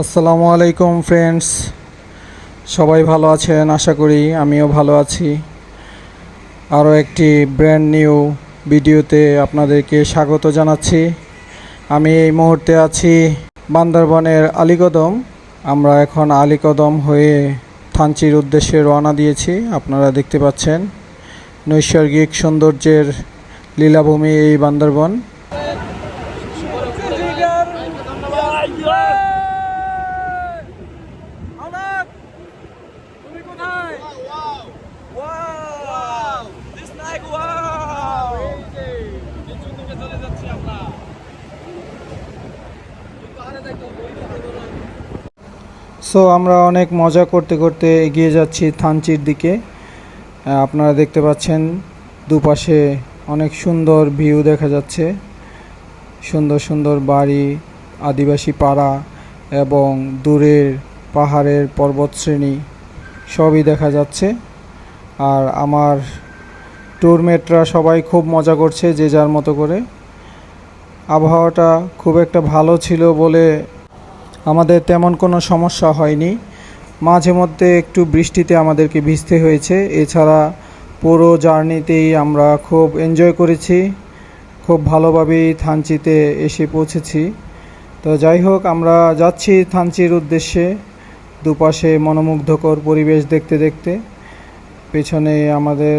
আসসালামু আলাইকুম ফ্রেন্ডস, সবাই ভালো আছেন আশা করি। আমিও ভালো আছি। আরও একটি ব্র্যান্ড নিউ ভিডিওতে আপনাদেরকে স্বাগত জানাচ্ছি। আমি এই মুহূর্তে আছি বান্দরবনের আলীকদম। আমরা এখন আলীকদম হয়ে থানচির উদ্দেশ্যে রওনা দিয়েছি। আপনারা দেখতে পাচ্ছেন নৈসর্গিক সৌন্দর্যের লীলাভূমি এই বান্দরবন। সো আমরা অনেক মজা করতে করতে এগিয়ে যাচ্ছি থানচির দিকে। আপনারা দেখতে পাচ্ছেন দুপাশে অনেক সুন্দর ভিউ দেখা যাচ্ছে, সুন্দর সুন্দর বাড়ি, আদিবাসী পাড়া এবং দূরের পাহাড়ের পর্বতশ্রেণী সবই দেখা যাচ্ছে। আর আমার ট্যুরমেটরা সবাই খুব মজা করছে যে যার মতো করে। আবহাওয়াটা খুব একটা ভালো ছিল বলে আমাদের তেমন কোনো সমস্যা হয়নি। মাঝে মধ্যে একটু বৃষ্টিতে আমাদেরকে ভিজতে হয়েছে, এছাড়া পুরো জার্নিতেই আমরা খুব এনজয় করেছি। খুব ভালোভাবেই থানচিতে এসে পৌঁছেছি। তো যাই হোক, আমরা যাচ্ছি থানচির উদ্দেশ্যে দুপাশে মনোমুগ্ধকর পরিবেশ দেখতে দেখতে। পেছনে আমাদের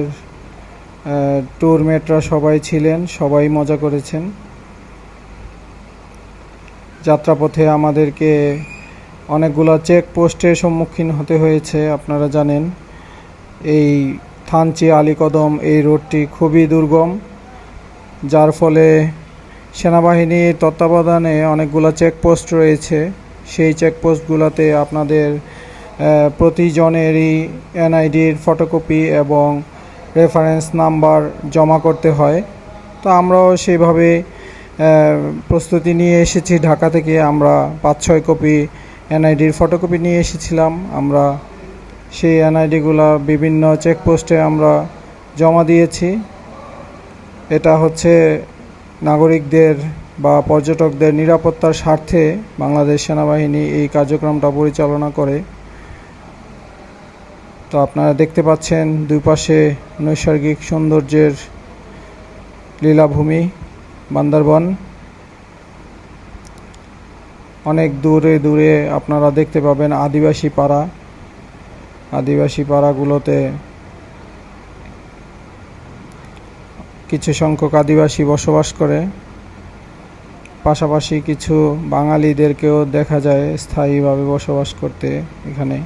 ট্যুরমেটরা সবাই ছিলেন, সবাই মজা করেছেন। যাত্রাপথে আমাদেরকে অনেকগুলো চেকপোস্টের সম্মুখীন হতে হয়েছে। আপনারা জানেন এই থানচি আলীকদম এই রোডটি খুবই দুর্গম, যার ফলে সেনাবাহিনীর তত্ত্বাবধানে অনেকগুলো চেকপোস্ট রয়েছে। সেই চেকপোস্টগুলোতে আপনাদের প্রতিজনেরই এনআইডির ফটোকপি এবং রেফারেন্স নাম্বার জমা করতে হয়। তো আমরাও সেইভাবে প্রস্তুতি নিয়ে এসেছি। ঢাকা থেকে আমরা 5-6 কপি এনআইডির ফটোকপি নিয়ে এসেছিলাম। আমরা সেই এনআইডিগুলো বিভিন্ন চেকপোস্টে আমরা জমা দিয়েছি। এটা হচ্ছে নাগরিকদের বা পর্যটকদের নিরাপত্তার স্বার্থে বাংলাদেশ সেনাবাহিনী এই কার্যক্রমটা পরিচালনা করে। তো আপনারা দেখতে পাচ্ছেন দুই পাশে নৈসর্গিক সৌন্দর্যের লীলাভূমি বান্দরবন। অনেক দূরে দূরে আপনারা দেখতে পাবেন আদিবাসী পাড়া। আদিবাসী পাড়াগুলোতে কিছু সংখ্যক আদিবাসী বসবাস করে, পাশাপাশি কিছু বাঙালিদেরকেও দেখা যায় স্থায়ীভাবে বসবাস করতে এখানে।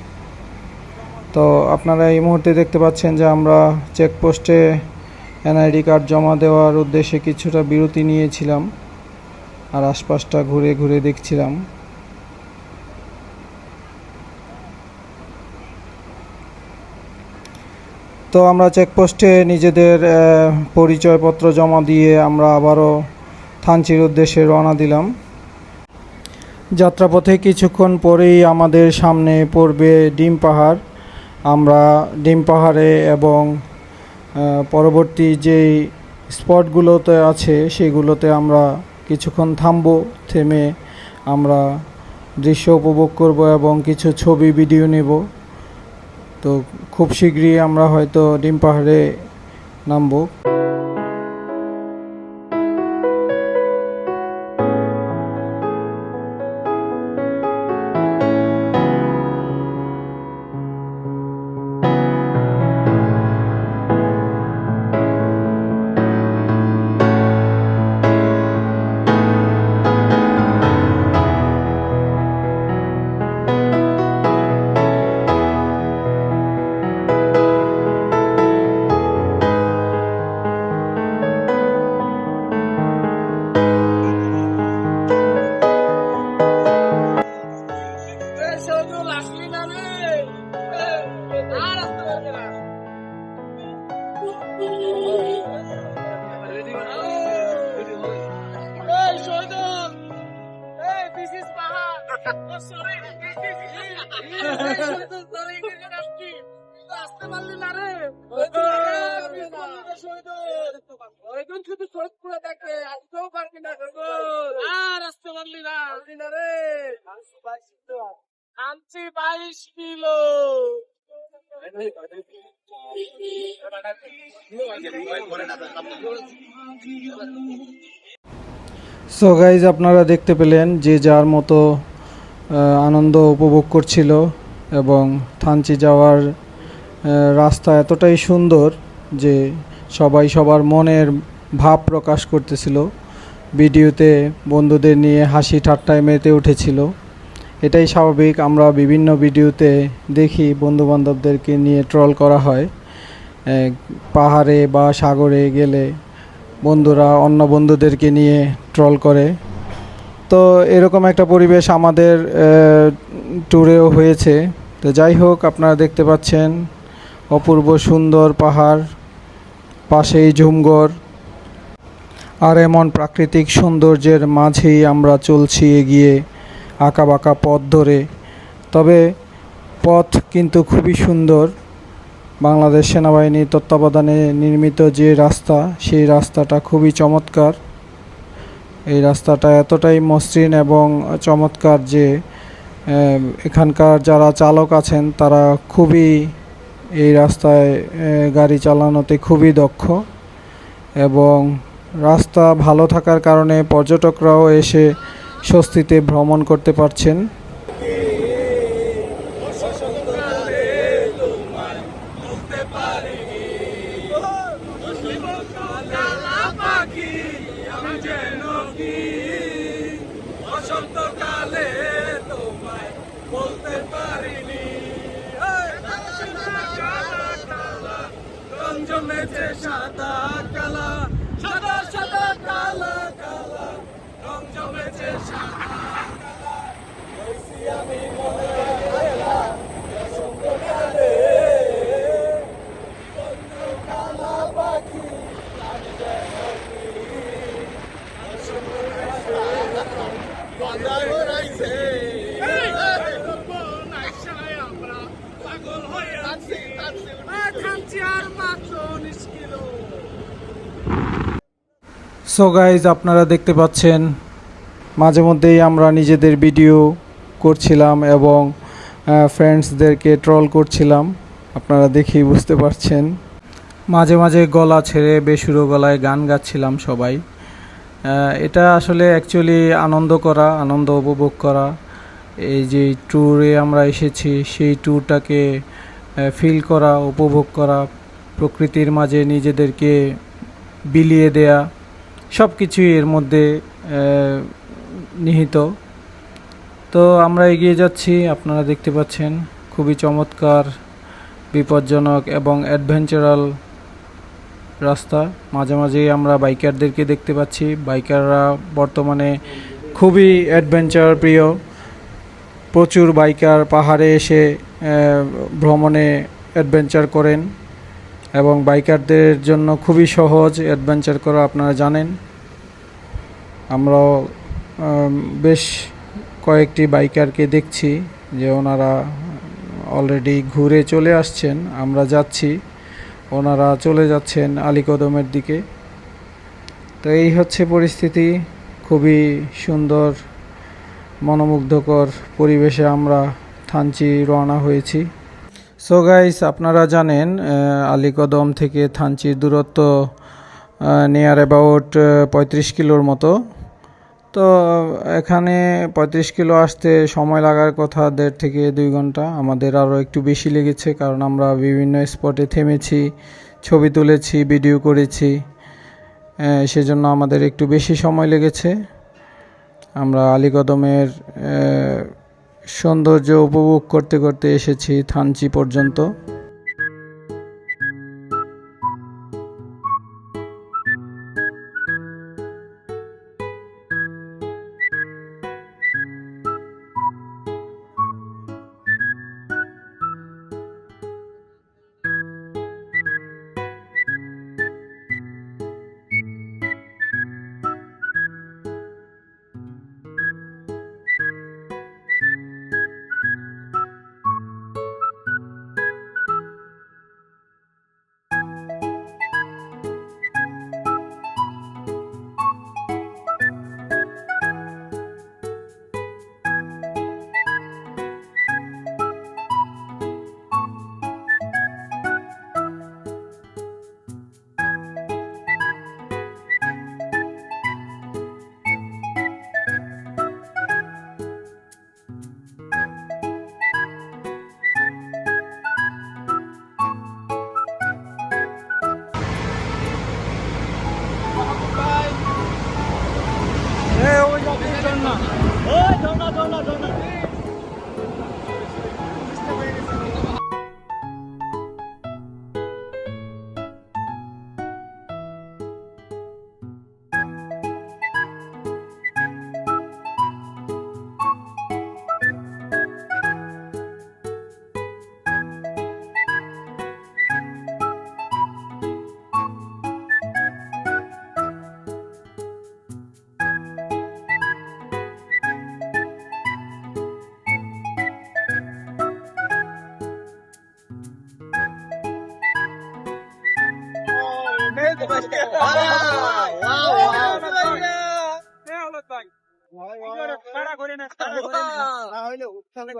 তো আপনারা এই মুহূর্তে দেখতে পাচ্ছেন যে আমরা চেকপোস্টে এনআইডি কার্ড জমা দেওয়ার উদ্দেশ্যে কিছুটা বিরতি নিয়েছিলাম আর আশপাশটা ঘুরে ঘুরে দেখছিলাম। তো আমরা চেকপোস্টে নিজেদের পরিচয়পত্র জমা দিয়ে আমরা আবারও থানচির উদ্দেশ্যে রওনা দিলাম। যাত্রাপথে কিছুক্ষণ পরেই আমাদের সামনে পড়বে ডিম পাহাড়। আমরা ডিম পাহাড়ে এবং পরবর্তী যেই স্পটগুলোতে আছে সেগুলোতে আমরা কিছুক্ষণ থামবো। থেমে আমরা দৃশ্য উপভোগ করব এবং কিছু ছবি ভিডিও নেব। তো খুব শীঘ্রই আমরা হয়তো ডিম পাহাড়ে নামবো। শুধু সৈয়দপুরে দেখে আসতেও পারবি না আর আসতে পারলি না রে। আনছি 22 কিলো। সো গাইজ আপনারা দেখতে পেলেন যে যার মতো আনন্দ উপভোগ করছিল এবং থানচি যাওয়ার রাস্তা এতটাই সুন্দর যে সবাই সবার মনের ভাব প্রকাশ করতেছিল। ভিডিওতে বন্ধুদের নিয়ে হাসি ঠাট্টায় মেতে উঠেছিল। এটাই স্বাভাবিক, আমরা বিভিন্ন ভিডিওতে দেখি বন্ধুবান্ধবদেরকে নিয়ে ট্রল করা হয়। পাহাড়ে বা সাগরে গেলে বন্ধুরা অন্য বন্ধুদেরকে নিয়ে ট্রল করে। তো এরকম একটা পরিবেশ আমাদের ট্যুরেও হয়েছে। তো যাই হোক, আপনারা দেখতে পাচ্ছেন অপূর্ব সুন্দর পাহাড়, পাশেই ঝুমঘর, আর এমন প্রাকৃতিক সৌন্দর্যের মাঝেই আমরা চলছি এগিয়ে আঁকাবাঁকা পথ ধরে। তবে পথ কিন্তু খুবই সুন্দর। বাংলাদেশ সেনাবাহিনীর তত্ত্বাবধানে নির্মিত যে রাস্তা, সেই রাস্তাটা খুবই চমৎকার। এই রাস্তাটা এতটাই মসৃণ এবং চমৎকার যে এখানকার যারা চালক আছেন তারা খুবই এই রাস্তায় গাড়ি চালানোতে খুবই দক্ষ, এবং রাস্তা ভালো থাকার কারণে পর্যটকরাও এসে স্বস্তিতে ভ্রমণ করতে পারছেন। বসন্তকালে তোমায় বলতে পারিনি, রং জমেছে সাদা কালা, সাদা সাদা কালা কালা, রং জমেছে সাদা কালা, হইছি আমি মনে একলা, বসন্তকালে বন্ধু কালা পাখি আমি যেন কি, বাজায় বেড়াইছে আমরা পাগল হয়ে আছি, থামছি আর মাত্র 19 কিলো। সো গাইজ আপনারা দেখতে পাচ্ছেন মাঝে মধ্যেই আমরা নিজেদের ভিডিও করছিলাম এবং ফ্রেন্ডসদেরকে ট্রল করছিলাম। আপনারা দেখেই বুঝতে পারছেন। মাঝে মাঝে গলা ছেড়ে বেসুরো গলায় গান গাচ্ছিলাম সবাই। এটা আসলে অ্যাকচুয়ালি আনন্দ করা, আনন্দ উপভোগ করা। এই যে ট্যুরে আমরা এসেছি সেই ট্যুরটাকে ফিল করা, উপভোগ করা, প্রকৃতির মাঝে নিজেদেরকে বিলিয়ে দেয়া, সব কিছুই এর মধ্যে নিহিত। তো আমরা এগিয়ে যাচ্ছি, আপনারা দেখতে পাচ্ছেন খুবই চমৎকার, বিপজ্জনক এবং অ্যাডভেঞ্চারাল রাস্তা। মাঝে মাঝেই আমরা বাইকারদেরকে দেখতে পাচ্ছি। বাইকাররা বর্তমানে খুবই অ্যাডভেঞ্চার প্রিয়। প্রচুর বাইকার পাহাড়ে এসে ভ্রমণে অ্যাডভেঞ্চার করেন এবং বাইকারদের জন্য খুবই সহজ অ্যাডভেঞ্চার করা, আপনারা জানেন। আমরাও বেশ কয়েকটি বাইকারকে দেখছি যে ওনারা অলরেডি ঘুরে চলে আসছেন, আমরা যাচ্ছি, ওনারা চলে যাচ্ছেন আলীকদমের দিকে। তো এই হচ্ছে পরিস্থিতি। খুবই সুন্দর মনোমুগ্ধকর পরিবেশে আমরা থানচি রওনা হয়েছি। সো গাইস, আপনারা জানেন আলীকদম থেকে থানচির দূরত্ব নিয়ার অ্যাবাউট 35 কিলোর মতো। তো এখানে 35 কিলো আসতে সময় লাগার কথা 1.5 থেকে 2 ঘন্টা। আমাদের আরও একটু বেশি লেগেছে, কারণ আমরা বিভিন্ন স্পটে থেমেছি, ছবি তুলেছি, ভিডিও করেছি, সেজন্য আমাদের একটু বেশি সময় লেগেছে। আমরা আলীকদমের সৌন্দর্য উপভোগ করতে করতে এসেছি থানচি পর্যন্ত।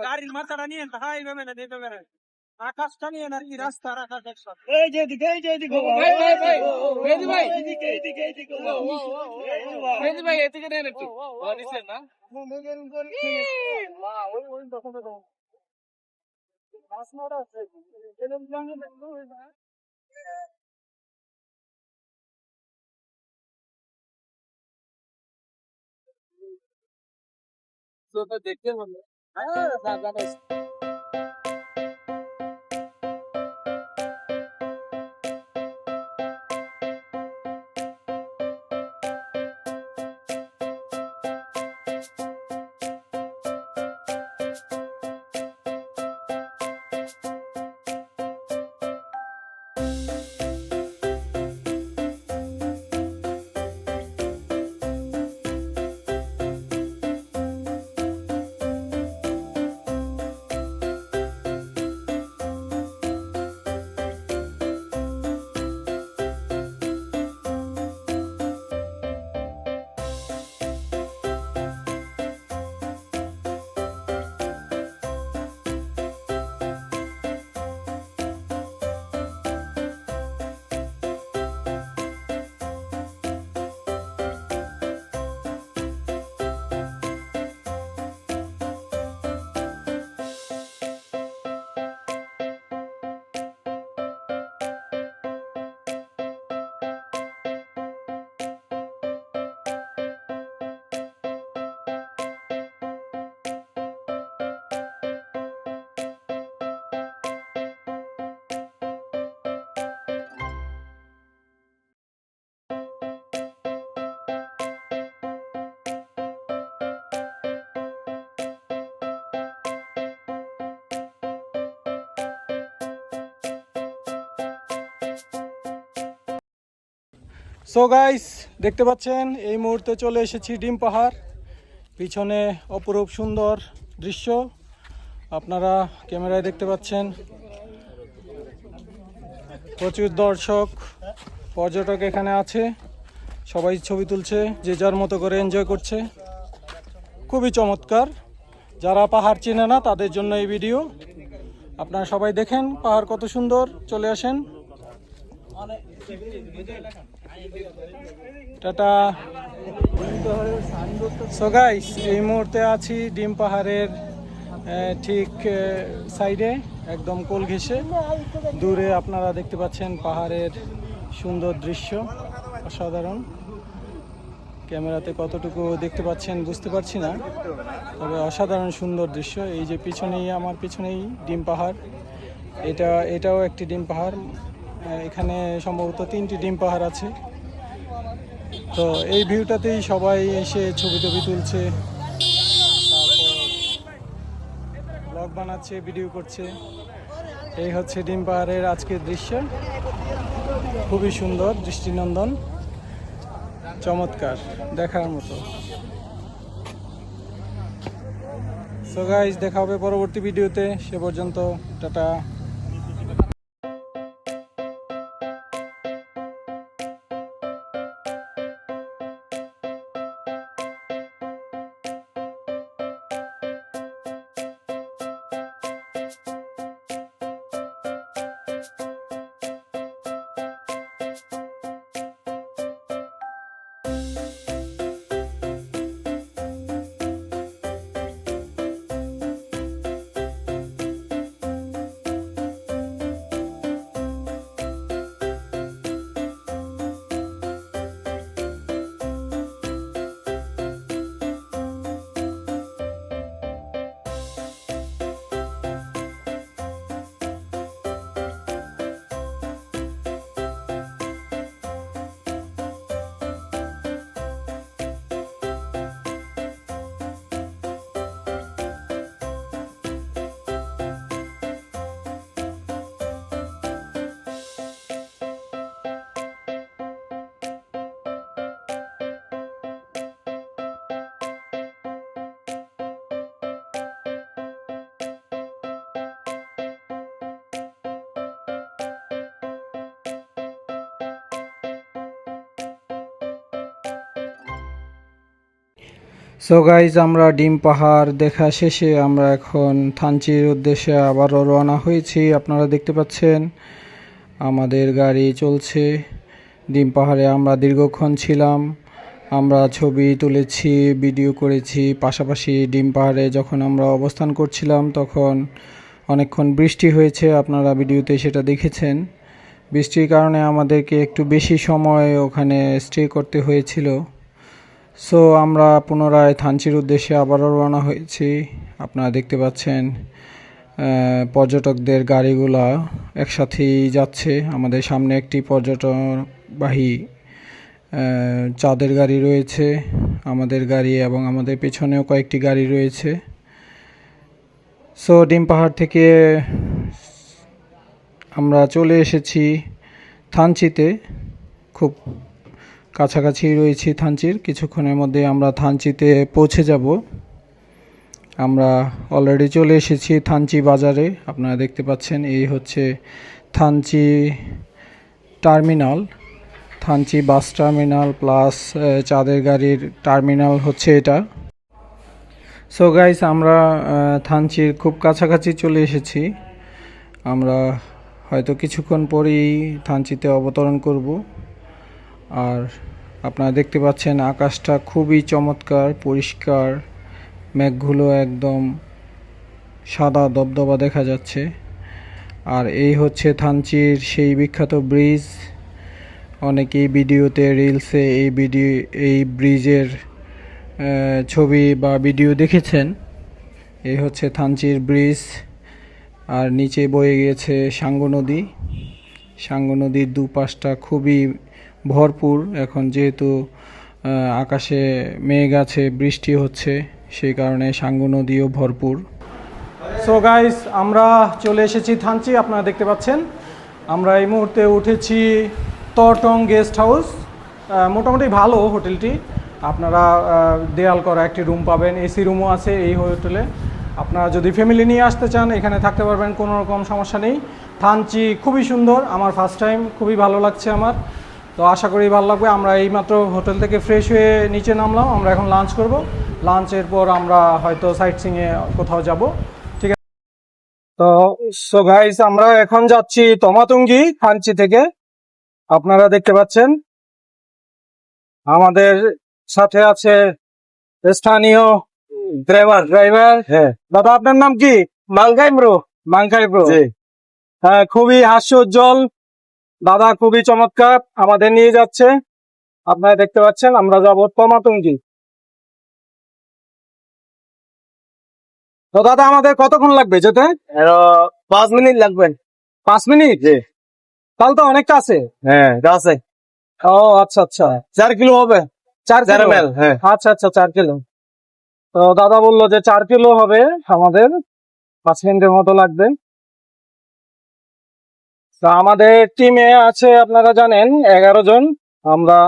গাড়ির মাথাটা নিয়ে হাই ভাবে না দিতে পারে আকাশটা নিয়ে না কি রাস্তার আকাশ একসাথে এই যে এদিকে ভাই মেহেদি ভাই এদিকে মেহেদি ভাই এদিকে নেন একটু নিছেন না মা ওই তখন তো আসমাটা আছে এরকম জঙ্গল না তো দেখতে হবে হ্যাঁ জানা সো গাইস দেখতে পাচ্ছেন এই মুহূর্তে চলে এসেছি ডিম পাহাড় পিছনে অপরূপ সুন্দর দৃশ্য আপনারা ক্যামেরায় দেখতে পাচ্ছেন প্রচুর দর্শক পর্যটক এখানে আছে সবাই ছবি তুলছে যে যার মতো করে এনজয় করছে খুবই চমৎকার যারা পাহাড় চেনে না তাদের জন্য এই ভিডিও আপনারা সবাই দেখেন পাহাড় কত সুন্দর চলে আসেন টাটা সো গাইস এই মুহূর্তে আছি ডিম পাহাড়ের ঠিক সাইডে একদম কোল ঘেঁষে দূরে আপনারা দেখতে পাচ্ছেন পাহাড়ের সুন্দর দৃশ্য অসাধারণ ক্যামেরাতে কতটুকু দেখতে পাচ্ছেন বুঝতে পারছি না তবে অসাধারণ সুন্দর দৃশ্য এই যে পিছনেই আমার পিছনেই ডিম পাহাড় এটাও একটি ডিম পাহাড় এখানে সম্ভবত 3টি ডিম পাহাড় আছে তো এই ভিউটাতেই সবাই এসে ছবি তুলছে ব্লগ বানাচ্ছে ভিডিও করছে এই হচ্ছে ডিম পাহাড়ের আজকের দৃশ্য খুবই সুন্দর দৃষ্টিনন্দন চমৎকার দেখার মতো সো গাইস দেখা হবে পরবর্তী ভিডিওতে সে পর্যন্ত টাটা সো গাইজ, আমরা ডিম পাহাড় দেখা শেষে আমরা এখন থানচির উদ্দেশ্যে আবারও রওনা হয়েছি। আপনারা দেখতে পাচ্ছেন আমাদের গাড়ি চলছে। ডিম পাহাড়ে আমরা দীর্ঘক্ষণ ছিলাম, আমরা ছবি তুলেছি, ভিডিও করেছি। পাশাপাশি ডিম পাহাড়ে যখন আমরা অবস্থান করছিলাম তখন অনেকক্ষণ বৃষ্টি হয়েছে, আপনারা ভিডিওতে সেটা দেখেছেন। বৃষ্টির কারণে আমাদেরকে একটু বেশি সময় ওখানে স্টে করতে হয়েছিল। সো আমরা পুনরায় থানচির উদ্দেশ্যে আবারও রওনা হয়েছি। আপনারা দেখতে পাচ্ছেন পর্যটকদের গাড়িগুলা একসাথেই যাচ্ছে। আমাদের সামনে একটি পর্যটকবাহী চাঁদের গাড়ি রয়েছে, আমাদের গাড়ি, এবং আমাদের পেছনেও কয়েকটি গাড়ি রয়েছে। সো ডিম পাহাড় থেকে আমরা চলে এসেছি থানচিতে, খুব কাছাকাছি রয়েছি থানচির। কিছুক্ষণের মধ্যে আমরা থানচিতে পৌঁছে যাব। আমরা অলরেডি চলে এসেছি থানচি বাজারে। আপনারা দেখতে পাচ্ছেন এই হচ্ছে Thanchi terminal, Thanchi bus terminal plus চাঁদের গাড়ির টার্মিনাল হচ্ছে এটা। সো গাইস, আমরা থানচির খুব কাছাকাছি চলে এসেছি। আমরা হয়তো কিছুক্ষণ পরেই থানচিতে অবতরণ করব। আর আপনারা দেখতে পাচ্ছেন আকাশটা খুবই চমৎকার, পরিষ্কার, মেঘগুলো একদম সাদা দবদবা দেখা যাচ্ছে। আর এই হচ্ছে থানচির সেই বিখ্যাত ব্রিজ। অনেকেই ভিডিওতে, রিলসে এই ব্রিজের ছবি বা ভিডিও দেখেছেন। এই হচ্ছে থানচির ব্রিজ। আর নিচে বয়ে গিয়েছে সাঙ্গু নদী। সাঙ্গু নদীর দুপাশটা খুবই ভরপুর। এখন যেহেতু আকাশে মেঘ আছে, বৃষ্টি হচ্ছে, সেই কারণে সাঙ্গু নদীও ভরপুর। সো গাইস, আমরা চলে এসেছি থানচি। আপনারা দেখতে পাচ্ছেন আমরা এই মুহূর্তে উঠেছি তটং গেস্ট হাউস। মোটামুটি ভালো হোটেলটি। আপনারা দেয়াল করা একটি রুম পাবেন, এসি রুমও আছে এই হোটেলে। আপনারা যদি ফ্যামিলি নিয়ে আসতে চান এখানে থাকতে পারবেন, কোনো রকম সমস্যা নেই। থানচি খুবই সুন্দর, আমার ফার্স্ট টাইম, খুবই ভালো লাগছে আমার। তো আশা করি ভালো লাগবে। আমরা এইমাত্র হোটেল থেকে ফ্রেশ হয়ে নিচে নামলাম। আমরা এখন লাঞ্চ করব। লাঞ্চের পর আমরা হয়তো সাইট সিংয়ে কোথাও যাব। ঠিক আছে। তো সো গাইস, আমরা এখন যাচ্ছি তমাতুঙ্গি থানচি থেকে। আপনারা দেখতে পাচ্ছেন আমাদের সাথে আছে স্থানীয় ড্রাইভার। হ্যাঁ দাদা, আপনার নাম কি? মাংকাই ব্রো। হ্যাঁ, খুবই হাস্যোজ্জ্বল দাদা, খুবই চমৎকার আমাদের নিয়ে যাচ্ছে। আপনারা দেখতে পাচ্ছেন আমরা যাব তমাতুঙ্গি। তো দাদা, আমাদের কতক্ষণ লাগবে যেতে? 5 মিনিট লাগবে। 5 মিনিট? তাহলে তো অনেকটা আছে। হ্যাঁ, আছে। ও আচ্ছা আচ্ছা, 4 কিলো হবে। 4 কিলো? মাইল। হ্যাঁ। আচ্ছা আচ্ছা, 4 কিলো। তো দাদা বললো যে 4 কিলো হবে, আমাদের 5 মিনিটের মতো লাগবে। তো আমাদের টিমে আছে, আপনারা জানেন, 11 জন। আমরা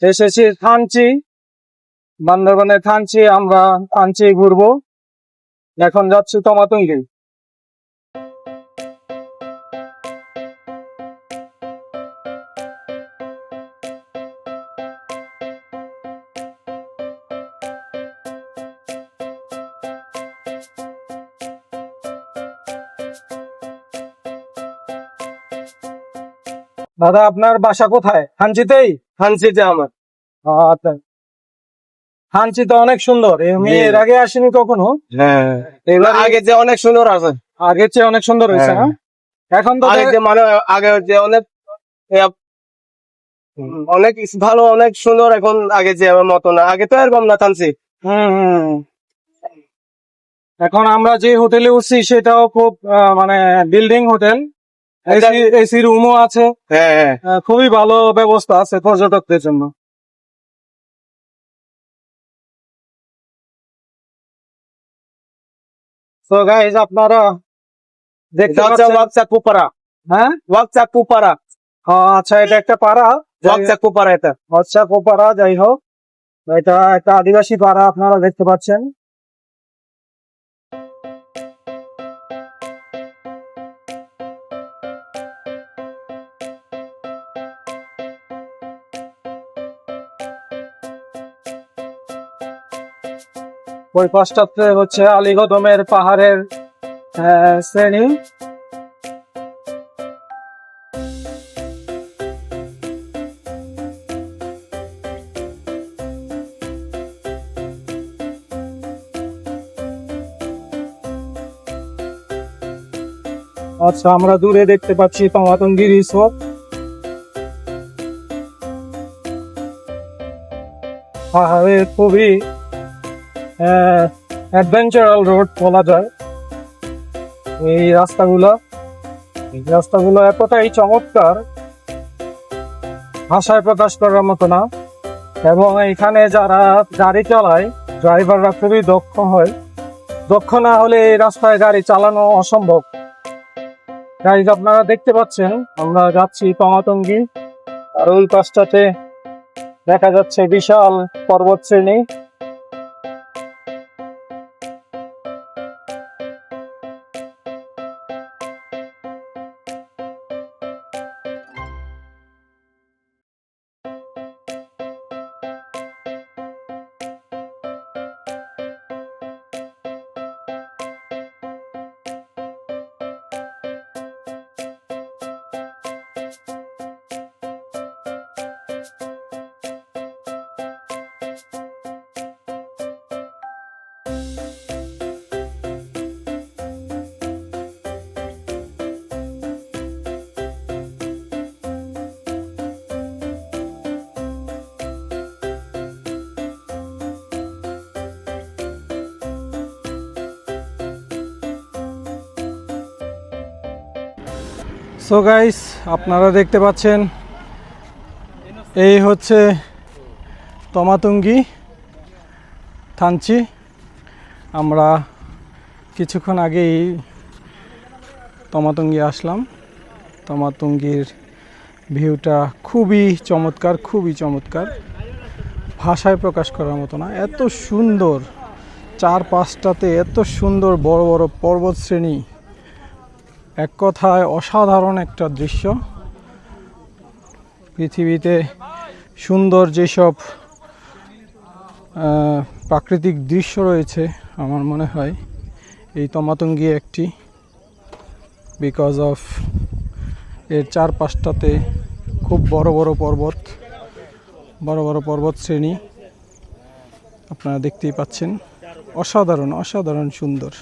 এসেছি থানচি, বান্দরবানের থানচি। আমরা থানচি ঘুরবো। এখন যাচ্ছি তমাতুঙ্গি। দাদা, আপনার বাসা কোথায়? থানচিতেই? থানচিতে আমার। আচ্ছা, থানচি তো অনেক সুন্দর। আমি এর আগে আসিনি কখনো। হ্যাঁ, এবার আগে যে অনেক সুন্দর আছে। আগের চেয়ে অনেক সুন্দর হয়েছে না? এখন তো আগে যে মানে আগে যে অনেক অনেক ভালো, অনেক সুন্দর। এখন আগে যে মতো না, আগে তো এরকম না থানচি। হুম। এখন আমরা যে হোটেলে উঠছি সেটাও খুব মানে বিল্ডিং হোটেল, এসি রুমও আছে। হ্যাঁ হ্যাঁ। খুবই ভালো ব্যবস্থা আছে পর্যটকদের জন্য। তো গাইজ, আপনারা দেখতে পাচ্ছেন ওয়াকচাকুপারা। হ্যাঁ, ওয়াকচাকুপারা। আচ্ছা, এটা একটা পাড়া, ওয়াকচাকুপারা এটা। আচ্ছা পাড়া, যাই হোক, এটা একটা আদিবাসী পাড়া আপনারা দেখতে পাচ্ছেন। ওই পাশটাতে হচ্ছে আলীকদমের পাহাড়ের শ্রেণী। আচ্ছা, আমরা দূরে দেখতে পাচ্ছি তমাতঙ্গি রিসোর্ট। পাহাড়ে খুবই অ্যাডভেঞ্চারাল রোড বলা যায়। এই রাস্তাগুলো এতটাই চমৎকার, ভাষায় প্রকাশ করার মতো না। এবং এখানে যারা গাড়ি চালায় ড্রাইভাররা খুবই দক্ষ হয়। দক্ষ না হলে এই রাস্তায় গাড়ি চালানো অসম্ভব। গাইজ, আপনারা দেখতে পাচ্ছেন আমরা যাচ্ছি তমাতঙ্গি, আর ওই পাশটাতে দেখা যাচ্ছে বিশাল পর্বত শ্রেণী। সো গাইস, আপনারা দেখতে পাচ্ছেন এই হচ্ছে তমাতঙ্গি থানচি। আমরা কিছুক্ষণ আগেই তমাতঙ্গি আসলাম। তমাতঙ্গির ভিউটা খুবই চমৎকার, ভাষায় প্রকাশ করার মতো না। এত সুন্দর, চারপাশটাতে এত সুন্দর বড় বড় পর্বত শ্রেণী, এক কথায় অসাধারণ একটা দৃশ্য। পৃথিবীতে সুন্দর যেসব প্রাকৃতিক দৃশ্য রয়েছে, আমার মনে হয় এই তমাতঙ্গি একটি, বিকজ অফ এর চারপাশটাতে খুব বড় বড় পর্বত শ্রেণী আপনারা দেখতেই পাচ্ছেন। অসাধারণ সুন্দর।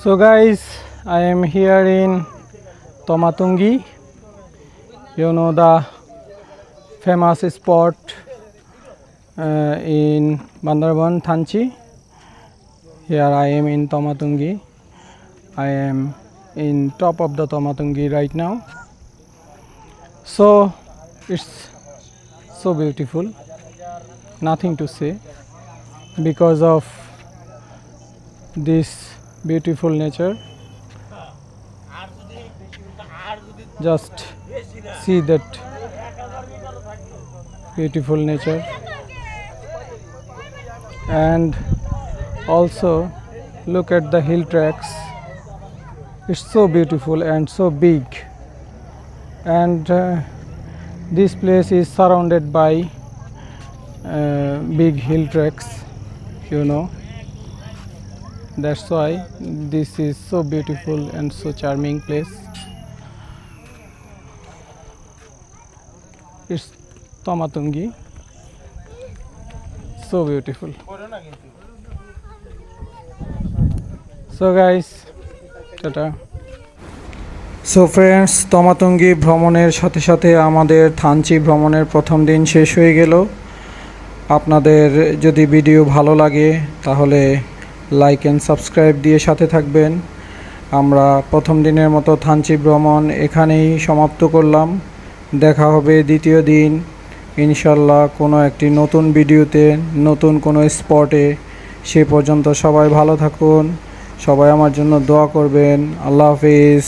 So guys, I am here in Tomatungi, you know, the famous spot in Bandarban, Thanchi. Here I am in Tomatungi. I am in top of the Tomatungi right now. So it's so beautiful, nothing to say, because of this beautiful nature. Just see that beautiful nature, and also look at the hill tracks. It's so beautiful and so big, and this place is surrounded by big hill tracks, you know. That's why this is so beautiful and so charming place. It's Tomatungi, so beautiful. So guys, tata. So friends, তমাতঙ্গি ভ্রমণের সাথে সাথে আমাদের থানচি ভ্রমণের প্রথম দিন শেষ হয়ে গেল। আপনাদের যদি ভিডিও ভালো লাগে তাহলে লাইক অ্যান্ড সাবস্ক্রাইব দিয়ে সাথে থাকবেন। আমরা প্রথম দিনের মতো থানচি ভ্রমণ এখানেই সমাপ্ত করলাম। দেখা হবে দ্বিতীয় দিন ইনশাল্লাহ কোনো একটি নতুন ভিডিওতে, নতুন কোনো স্পটে। সে পর্যন্ত সবাই ভালো থাকুন, সবাই আমার জন্য দোয়া করবেন। আল্লাহ হাফিজ।